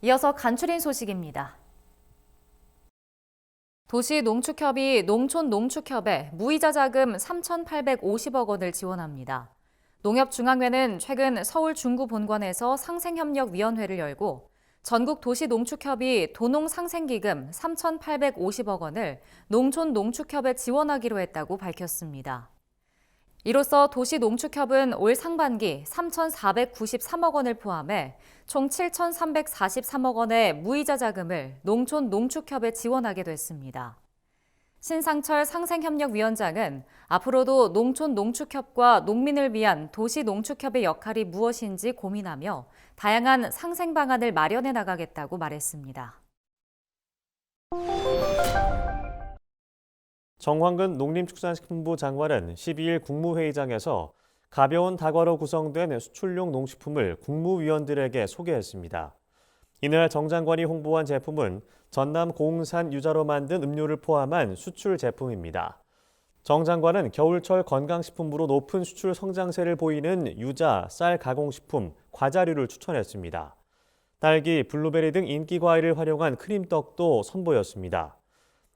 이어서 간추린 소식입니다. 도시농축협이 농촌농축협에 무이자 자금 3,850억 원을 지원합니다. 농협중앙회는 최근 서울 중구본관에서 상생협력위원회를 열고 전국 도시농축협이 도농상생기금 3,850억 원을 농촌농축협에 지원하기로 했다고 밝혔습니다. 이로써 도시농축협은 올 상반기 3,493억 원을 포함해 총 7,343억 원의 무이자 자금을 농촌농축협에 지원하게 됐습니다. 신상철 상생협력위원장은 앞으로도 농촌농축협과 농민을 위한 도시농축협의 역할이 무엇인지 고민하며 다양한 상생 방안을 마련해 나가겠다고 말했습니다. 정황근 농림축산식품부 장관은 12일 국무회의장에서 가벼운 다과로 구성된 수출용 농식품을 국무위원들에게 소개했습니다. 이날 정 장관이 홍보한 제품은 전남 고흥산 유자로 만든 음료를 포함한 수출 제품입니다. 정 장관은 겨울철 건강식품으로 높은 수출 성장세를 보이는 유자, 쌀 가공식품, 과자류를 추천했습니다. 딸기, 블루베리 등 인기 과일을 활용한 크림떡도 선보였습니다.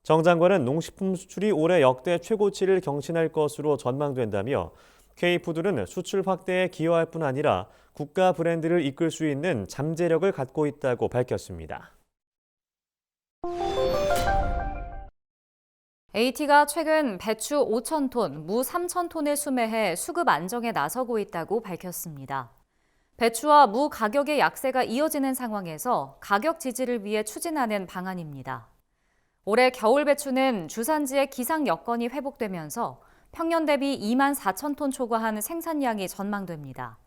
정 장관은 농식품 수출이 올해 역대 최고치를 경신할 것으로 전망된다며 K푸드는 수출 확대에 기여할 뿐 아니라 국가 브랜드를 이끌 수 있는 잠재력을 갖고 있다고 밝혔습니다. AT가 최근 배추 5,000톤, 무 3,000톤을 수매해 수급 안정에 나서고 있다고 밝혔습니다. 배추와 무 가격의 약세가 이어지는 상황에서 가격 지지를 위해 추진하는 방안입니다. 올해 겨울 배추는 주산지의 기상 여건이 회복되면서 평년 대비 2만 4천 톤 초과한 생산량이 전망됩니다.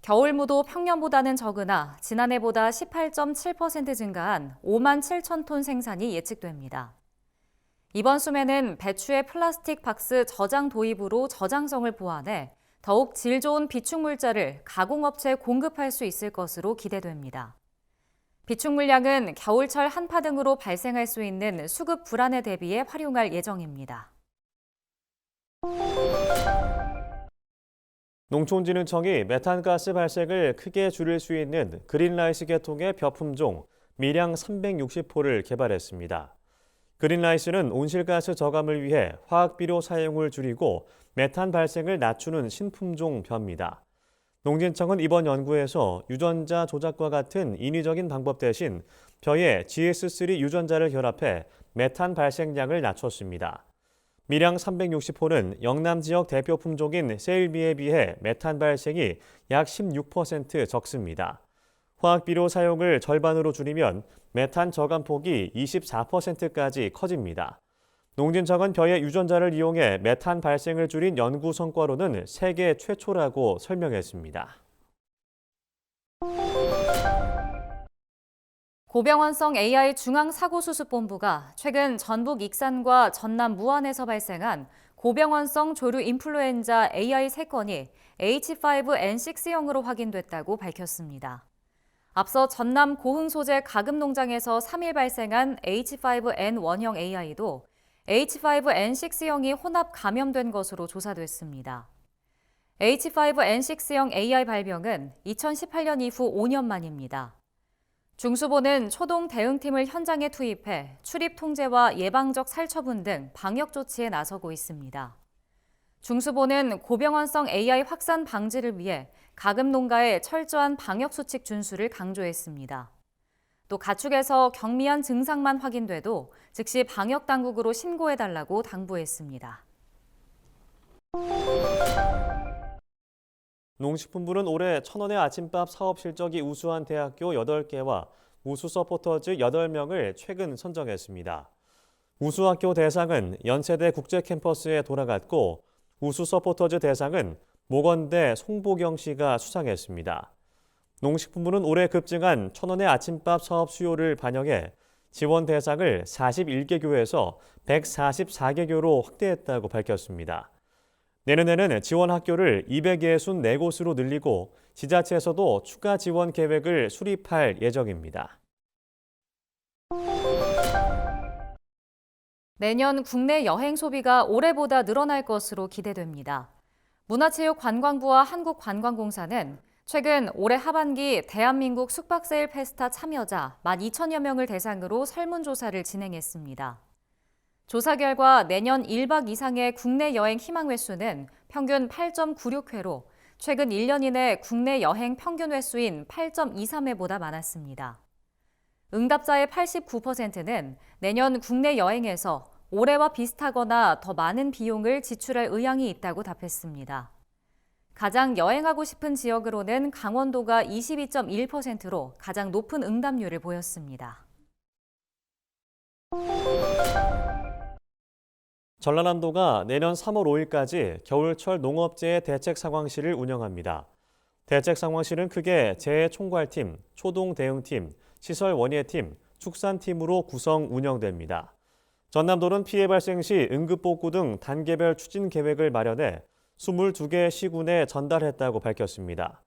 겨울무도 평년보다는 적으나 지난해보다 18.7% 증가한 5만 7천 톤 생산이 예측됩니다. 이번 수매는 배추의 플라스틱 박스 저장 도입으로 저장성을 보완해 더욱 질 좋은 비축물자를 가공업체에 공급할 수 있을 것으로 기대됩니다. 비축 물량은 겨울철 한파 등으로 발생할 수 있는 수급 불안에 대비해 활용할 예정입니다. 농촌진흥청이 메탄가스 발생을 크게 줄일 수 있는 그린라이스 계통의 벼품종 밀양 360호를 개발했습니다. 그린라이스는 온실가스 저감을 위해 화학비료 사용을 줄이고 메탄 발생을 낮추는 신품종 벼입니다. 농진청은 이번 연구에서 유전자 조작과 같은 인위적인 방법 대신 벼에 GS3 유전자를 결합해 메탄 발생량을 낮췄습니다. 밀양 360호는 영남 지역 대표 품종인 세일미에 비해 메탄 발생이 약 16% 적습니다. 화학비료 사용을 절반으로 줄이면 메탄 저감폭이 24%까지 커집니다. 농진청은 벼의 유전자를 이용해 메탄 발생을 줄인 연구 성과로는 세계 최초라고 설명했습니다. 고병원성 AI 중앙사고수습본부가 최근 전북 익산과 전남 무안에서 발생한 고병원성 조류 인플루엔자 AI 3건이 H5N6형으로 확인됐다고 밝혔습니다. 앞서 전남 고흥 소재 가금 농장에서 3일 발생한 H5N1형 AI도 H5N6형이 혼합 감염된 것으로 조사됐습니다. H5N6형 AI 발병은 2018년 이후 5년 만입니다. 중수본은 초동 대응팀을 현장에 투입해 출입 통제와 예방적 살처분 등 방역 조치에 나서고 있습니다. 중수본은 고병원성 AI 확산 방지를 위해 가금 농가의 철저한 방역 수칙 준수를 강조했습니다. 또 가축에서 경미한 증상만 확인돼도 즉시 방역 당국으로 신고해달라고 당부했습니다. 농식품부는 올해 천원의 아침밥 사업 실적이 우수한 대학교 8개와 우수 서포터즈 8명을 최근 선정했습니다. 우수 학교 대상은 연세대 국제캠퍼스에 돌아갔고 우수 서포터즈 대상은 모건대 송보경 씨가 수상했습니다. 농식품부는 올해 급증한 천원의 아침밥 사업 수요를 반영해 지원 대상을 41개 교에서 144개 교로 확대했다고 밝혔습니다. 내년에는 지원 학교를 264곳으로 늘리고 지자체에서도 추가 지원 계획을 수립할 예정입니다. 내년 국내 여행 소비가 올해보다 늘어날 것으로 기대됩니다. 문화체육관광부와 한국관광공사는 최근 올해 하반기 대한민국 숙박세일 페스타 참여자 12,000여 명을 대상으로 설문조사를 진행했습니다. 조사 결과 내년 1박 이상의 국내 여행 희망 횟수는 평균 8.96회로 최근 1년 이내 국내 여행 평균 횟수인 8.23회보다 많았습니다. 응답자의 89%는 내년 국내 여행에서 올해와 비슷하거나 더 많은 비용을 지출할 의향이 있다고 답했습니다. 가장 여행하고 싶은 지역으로는 강원도가 22.1%로 가장 높은 응답률을 보였습니다. 전라남도가 내년 3월 5일까지 겨울철 농업재해 대책 상황실을 운영합니다. 대책 상황실은 크게 재해총괄팀, 초동대응팀, 시설원예팀, 축산팀으로 구성 운영됩니다. 전남도는 피해 발생 시 응급복구 등 단계별 추진 계획을 마련해 22개 시군에 전달했다고 밝혔습니다.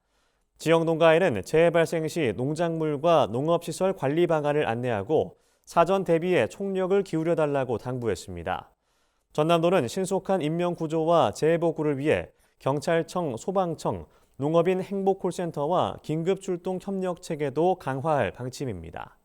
지역 농가에는 재해 발생 시 농작물과 농업시설 관리 방안을 안내하고 사전 대비에 총력을 기울여달라고 당부했습니다. 전남도는 신속한 인명구조와 재해복구를 위해 경찰청, 소방청, 농업인 행복콜센터와 긴급출동 협력체계도 강화할 방침입니다.